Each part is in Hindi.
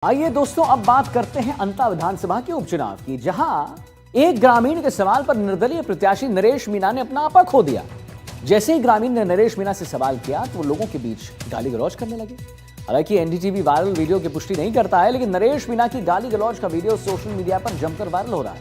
आइए दोस्तों, अब बात करते हैं अंता विधानसभा के उपचुनाव की, जहां एक ग्रामीण के सवाल पर निर्दलीय प्रत्याशी नरेश मीणा ने अपना आपा खो दिया। जैसे ही ग्रामीण ने नरेश मीणा से सवाल किया तो वो लोगों के बीच गाली गलौज करने लगे। हालांकि एनडीटीवी वायरल वीडियो की पुष्टि नहीं करता है, लेकिन नरेश मीणा की गाली गलौज का वीडियो सोशल मीडिया पर जमकर वायरल हो रहा है।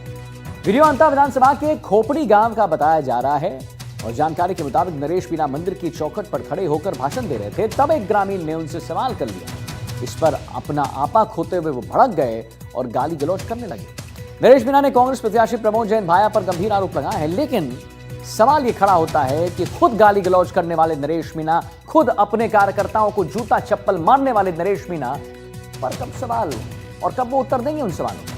वीडियो अंता विधानसभा के खोपड़ी गांव का बताया जा रहा है और जानकारी के मुताबिक नरेश मीणा मंदिर की चौखट पर खड़े होकर भाषण दे रहे थे। तब एक ग्रामीण ने उनसे सवाल कर लिया। इस पर अपना आपा खोते हुए वो भड़क गए और गाली गलौज करने लगे। नरेश मीणा ने कांग्रेस प्रत्याशी प्रमोद जैन भाया पर गंभीर आरोप लगाए हैं, लेकिन सवाल ये खड़ा होता है कि खुद गाली गलौज करने वाले नरेश मीणा, खुद अपने कार्यकर्ताओं को जूता चप्पल मारने वाले नरेश मीणा पर कब सवाल और कब वो उत्तर देंगे उन सवालों का।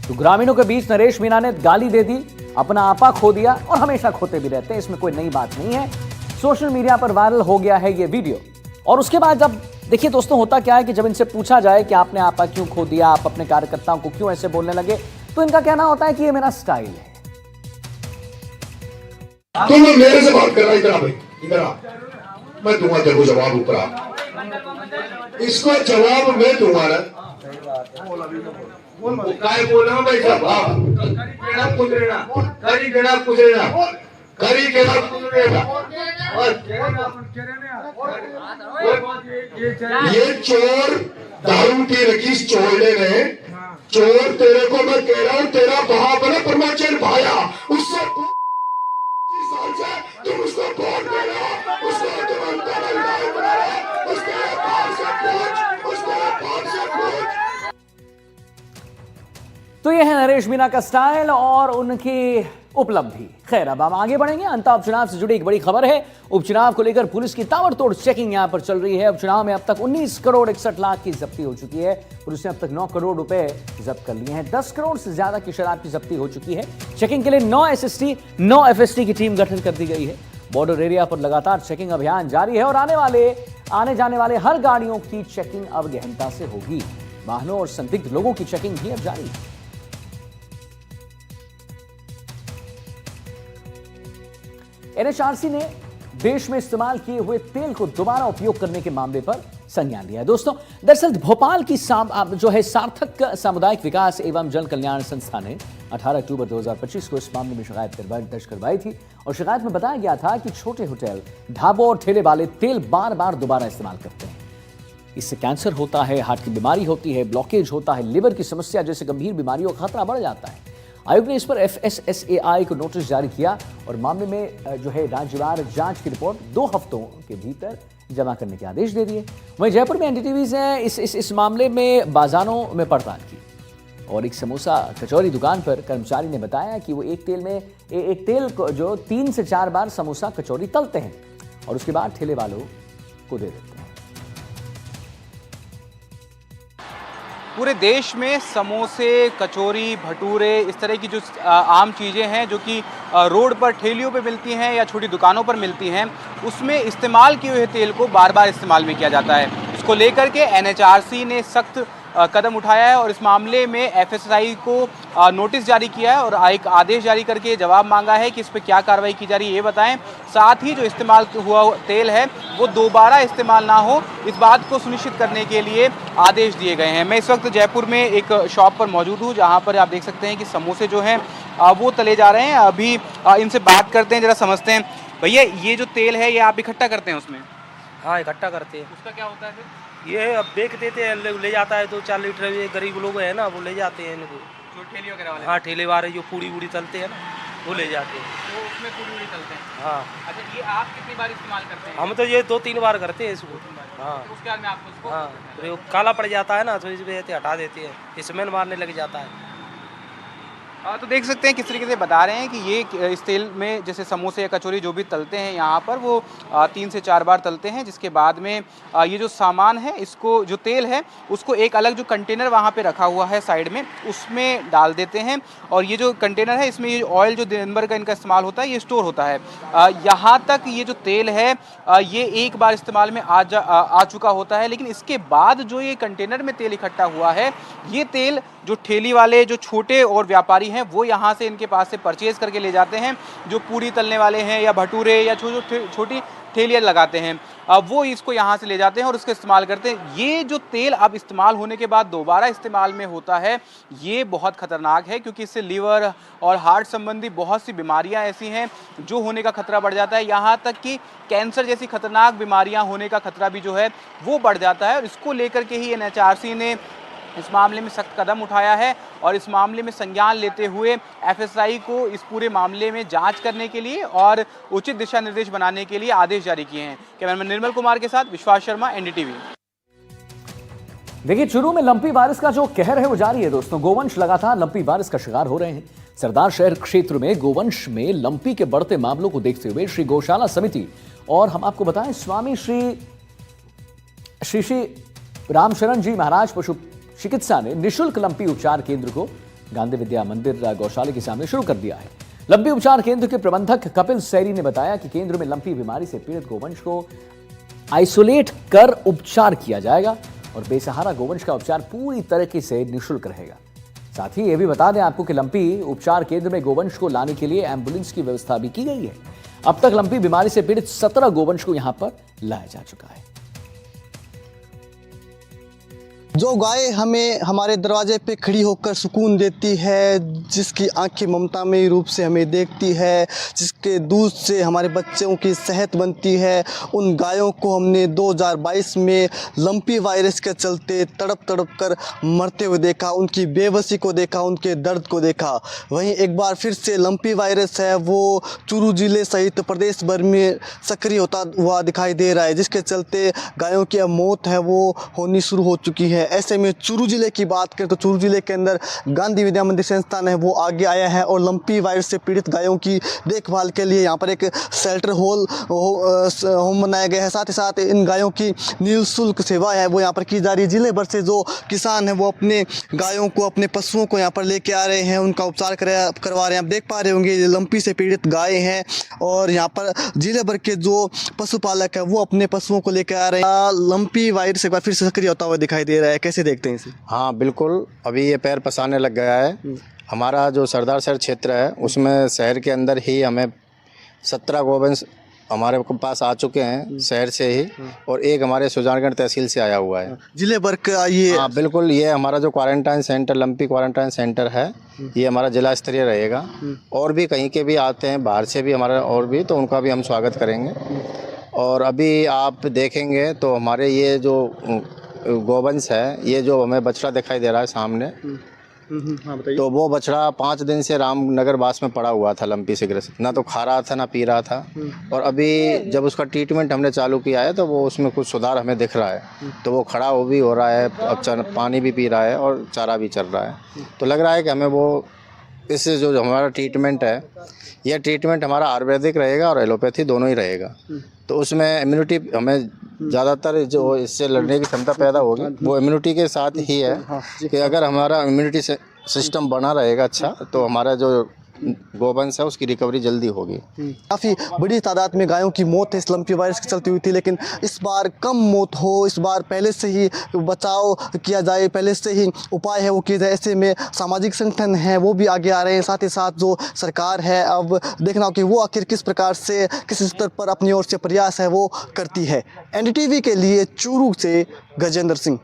तो ग्रामीणों के बीच नरेश मीणा ने गाली दे दी, अपना आपा खो दिया और हमेशा खोते भी रहते हैं, इसमें कोई नई बात नहीं है। सोशल मीडिया पर वायरल हो गया है ये वीडियो। और उसके बाद जब देखिए दोस्तों, होता क्या है कि जब इनसे पूछा जाए कि आपने आपा क्यों खो दिया, आप अपने कार्यकर्ताओं को क्यों ऐसे बोलने लगे, तो इनका कहना होता है कि ये मेरा स्टाइल है। तुम मेरे से बात कर रहा, इधर आ भाई, इधर आ, मैं दूंगा तेरे को जवाब। ऊपर आ, इसको जवाब मैं दूंगा ना। काय बोला भाई साहब, करी गेड़ा पुजरेगा, करी गेड़ा पुजरेगा। ये चोर दारू पी रखी चोरने ने, चोर तेरे को मैं कह रहा हूँ, तेरा बाप है प्रमोद जैन भाया, उससे साल से तुम उसको वोट दे रहे हो, उसको तुम अंतर विधायक बना रहे हो, उसके पास से पूछ, उसके पास से पूछ। तो यह है नरेश मीणा का स्टाइल और उनकी उपलब्धि। खैर, अब हम आगे बढ़ेंगे। अंता उपचुनाव से जुड़ी एक बड़ी खबर है। उपचुनाव को लेकर पुलिस की ताबड़तोड़ चेकिंग यहां पर चल रही है। उपचुनाव में अब तक 19 करोड़ 61 लाख की जब्ती हो चुकी है। पुलिस ने अब तक 9 करोड़ रुपए जब्त कर लिए हैं। 10 करोड़ से ज्यादा की शराब की जब्ती हो चुकी है। चेकिंग के लिए 9 एसएसटी 9 एफएसटी की टीम गठन कर दी गई है। बॉर्डर एरिया पर लगातार चेकिंग अभियान जारी है और आने जाने वाले हर गाड़ियों की चेकिंग अब गहनता से होगी। वाहनों और संदिग्ध लोगों की चेकिंग भी अब जारी है। एनएचआरसी ने देश में इस्तेमाल किए हुए तेल को दोबारा उपयोग करने के मामले पर संज्ञान लिया है। दोस्तों, दरअसल भोपाल की जो है सार्थक सामुदायिक विकास एवं जन कल्याण संस्था ने 18 अक्टूबर 2025 को इस मामले में शिकायत दर्ज करवाई थी और शिकायत में बताया गया था कि छोटे होटल, ढाबों और ठेले वाले तेल बार बार दोबारा इस्तेमाल करते हैं। इससे कैंसर होता है, हार्ट की बीमारी होती है, ब्लॉकेज होता है, लिवर की समस्या जैसे गंभीर बीमारियों का खतरा बढ़ जाता है। आयोग ने इस पर FSSAI को नोटिस जारी किया और मामले में जो है राज्यवार जांच की रिपोर्ट 2 हफ्तों के भीतर जमा करने के आदेश दे दिए। वहीं जयपुर में एनडीटीवी ने इस मामले में बाजारों में पड़ताल की और एक समोसा कचौरी दुकान पर कर्मचारी ने बताया कि वो एक तेल को जो 3 से 4 बार समोसा कचौरी तलते हैं और उसके बाद ठेले वालों को दे देते हैं। पूरे देश में समोसे, कचौरी, भटूरे, इस तरह की जो आम चीज़ें हैं जो कि रोड पर ठेलियों पे मिलती हैं या छोटी दुकानों पर मिलती हैं, उसमें इस्तेमाल किए हुए तेल को बार बार इस्तेमाल में किया जाता है। इसको लेकर के एनएचआरसी ने सख्त कदम उठाया है और इस मामले में एफएसएसआई को नोटिस जारी किया है और एक आदेश जारी करके जवाब मांगा है कि इस पर क्या कार्रवाई की जा रही है ये बताएं। साथ ही जो इस्तेमाल हुआ तेल है वो दोबारा इस्तेमाल ना हो, इस बात को सुनिश्चित करने के लिए आदेश दिए गए हैं। मैं इस वक्त जयपुर में एक शॉप पर मौजूद हूँ जहाँ पर आप देख सकते हैं कि समोसे जो हैं वो तले जा रहे हैं। अभी इनसे बात करते हैं, जरा समझते हैं। भैया, ये जो तेल है ये आप इकट्ठा करते हैं उसमें? हाँ, इकट्ठा करते हैं। उसका क्या होता है फिर? ये अब बेच देते हैं, ले जाता है 2-4 लीटर। ये गरीब लोग हैं ना, वो ले जाते हैं इनको। जो ठेली वगैरह वाले? हाँ, ठेले वाले जो पूड़ी वूड़ी तलते हैं ना, वो ले जाते हैं। तो उसमें पूड़ी वूड़ी तलते हैं? हाँ। अच्छा, ये आप कितनी बार इस्तेमाल करते हैं? हम तो ये 2-3 बार करते हैं इसको। हाँ। तो उसके बाद में आपको उसको हाँ, फिर वो काला पड़ जाता है ना, तो इस वजह से हटा देते हैं, इसमें मारने लग जाता है। तो देख सकते हैं किस तरीके से बता रहे हैं कि ये इस तेल में जैसे समोसे या कचौरी जो भी तलते हैं यहाँ पर वो 3 से 4 बार तलते हैं, जिसके बाद में ये जो सामान है, इसको जो तेल है उसको एक अलग जो कंटेनर वहाँ पे रखा हुआ है साइड में, उसमें डाल देते हैं और ये जो कंटेनर है इसमें ये ऑयल जो दिन भर का इनका इस्तेमाल होता है ये स्टोर होता है। यहाँ तक ये जो तेल है ये एक बार इस्तेमाल में आ चुका होता है, लेकिन इसके बाद जो ये कंटेनर में तेल इकट्ठा हुआ है, ये तेल जो ठेली वाले जो छोटे और व्यापारी हैं वो यहाँ से इनके पास से परचेज करके ले जाते हैं। जो पूरी तलने वाले हैं या भटूरे या छोटी ठेलिया लगाते हैं वो इसको यहाँ से ले जाते हैं और उसको इस्तेमाल करते हैं। ये जो तेल अब इस्तेमाल होने के बाद दोबारा इस्तेमाल में होता है, ये बहुत ख़तरनाक है, क्योंकि इससे लीवर और हार्ट संबंधी बहुत सी बीमारियां ऐसी हैं जो होने का खतरा बढ़ जाता है। यहाँ तक कि कैंसर जैसी खतरनाक बीमारियां होने का खतरा भी जो है वो बढ़ जाता है। और इसको लेकर के ही एनएचआरसी ने इस मामले में सख्त कदम उठाया है और इस मामले में संज्ञान लेते हुए एफएसआई को इस पूरे मामले में जांच करने के लिए और उचित दिशा निर्देश बनाने के लिए आदेश जारी किए हैं। कैमरामैन निर्मल कुमार के साथ विश्वास शर्मा, एनडीटीवी। देखिए, चूरू में लंपी बारिश का जो कहर है वो जारी है दोस्तों। गोवंश लगातार लंपी बारिश का शिकार हो रहे हैं। सरदार शहर क्षेत्र में गोवंश में लंपी के बढ़ते मामलों को देखते हुए श्री गौशाला समिति और हम आपको बताएं स्वामी श्री रामशरण जी महाराज पशु चिकित्सा ने निशुल्क लंपी उपचार केंद्र को गांधी विद्या मंदिर गौशाला के सामने शुरू कर दिया है। लंपी उपचार केंद्र के प्रबंधक कपिल सैरी ने बताया कि केंद्र में लंपी बीमारी से पीड़ित गोवंश को आइसोलेट कर उपचार किया जाएगा और बेसहारा गोवंश का उपचार पूरी तरीके से निःशुल्क रहेगा। साथ ही यह भी बता दें आपको कि लंपी उपचार केंद्र में गोवंश को लाने के लिए एम्बुलेंस की व्यवस्था भी की गई है। अब तक लंपी बीमारी से पीड़ित 17 गोवंश को यहां पर लाया जा चुका है। जो गाय हमें हमारे दरवाजे पे खड़ी होकर सुकून देती है, जिसकी आंखें ममतामयी रूप से हमें देखती है, जिसके दूध से हमारे बच्चों की सेहत बनती है, उन गायों को हमने 2022 में लंपी वायरस के चलते तड़प कर मरते हुए देखा, उनकी बेबसी को देखा, उनके दर्द को देखा। वहीं एक बार फिर से लंपी वायरस है वो चूरू जिले सहित प्रदेश भर में सक्रिय होता हुआ दिखाई दे रहा है, जिसके चलते गायों की अब मौत है वो होनी शुरू हो चुकी है। ऐसे में चूरू जिले की बात करें तो चूरू जिले के अंदर गांधी विद्या मंदिर संस्थान है वो आगे आया है और लंपी वायरस से पीड़ित गायों की देखभाल के लिए यहाँ पर एक शेल्टर होम बनाया गया है। साथ ही साथ इन गायों की निःशुल्क सेवा है वो यहाँ पर की जा रही है। जिले भर से जो किसान हैं वो अपने गायों को, अपने पशुओं को यहाँ पर लेके आ रहे हैं, उनका उपचार करवा रहे हैं। आप देख पा रहे होंगे ये लंपी से पीड़ित गाय हैं और यहाँ पर जिले भर के जो पशुपालक है वो अपने पशुओं को लेकर आ रहे हैं। लंपी वायरस एक बार फिर से सक्रिय होता हुआ दिखाई दे रहा है, कैसे देखते हैं इसे? हाँ बिल्कुल, अभी ये पैर पसारने लग गया है। हमारा जो सरदार शहर क्षेत्र है उसमें शहर के अंदर ही हमें 17 गोवंश हमारे पास आ चुके हैं शहर से ही और एक हमारे सुजानगढ़ तहसील से आया हुआ है। जिले भर का ये? हाँ बिल्कुल, ये हमारा जो quarantine centre lumpy quarantine centre है ये हमारा जिला स्तरीय रहेगा। और भी कहीं के भी आते हैं बाहर से भी हमारा, और भी तो उनका भी हम स्वागत करेंगे। और अभी आप देखेंगे तो हमारे ये जो गोवंश है, ये जो हमें बछड़ा दिखाई दे रहा है सामने, हाँ बताइए। तो वो बछड़ा 5 दिन से रामनगर बास में पड़ा हुआ था लंपी से ग्रसित, ना तो खा रहा था ना पी रहा था। और अभी जब उसका ट्रीटमेंट हमने चालू किया है तो वो उसमें कुछ सुधार हमें दिख रहा है। तो वो खड़ा हो भी हो रहा है, अब पानी भी पी रहा है और चारा भी चल रहा है। तो लग रहा है कि हमें वो इससे जो हमारा ट्रीटमेंट है, यह ट्रीटमेंट हमारा आयुर्वेदिक रहेगा और एलोपैथी दोनों ही रहेगा। तो उसमें इम्यूनिटी हमें ज़्यादातर जो इससे लड़ने की क्षमता पैदा होगी वो इम्यूनिटी के साथ ही है कि अगर हमारा इम्यूनिटी सिस्टम बना रहेगा अच्छा तो हमारा जो गोवंश है उसकी रिकवरी जल्दी होगी। काफ़ी बड़ी तादाद में गायों की मौत है इस लंपी वायरस की चलती हुई थी, लेकिन इस बार कम मौत हो, इस बार पहले से ही बचाव किया जाए, पहले से ही उपाय है वो किए जाए। ऐसे में सामाजिक संगठन हैं वो भी आगे आ रहे हैं। साथ ही साथ जो सरकार है अब देखना हो कि वो आखिर किस प्रकार से, किस स्तर पर अपनी ओर से प्रयास है वो करती है। एनडीटीवी के लिए चूरू से गजेंद्र सिंह।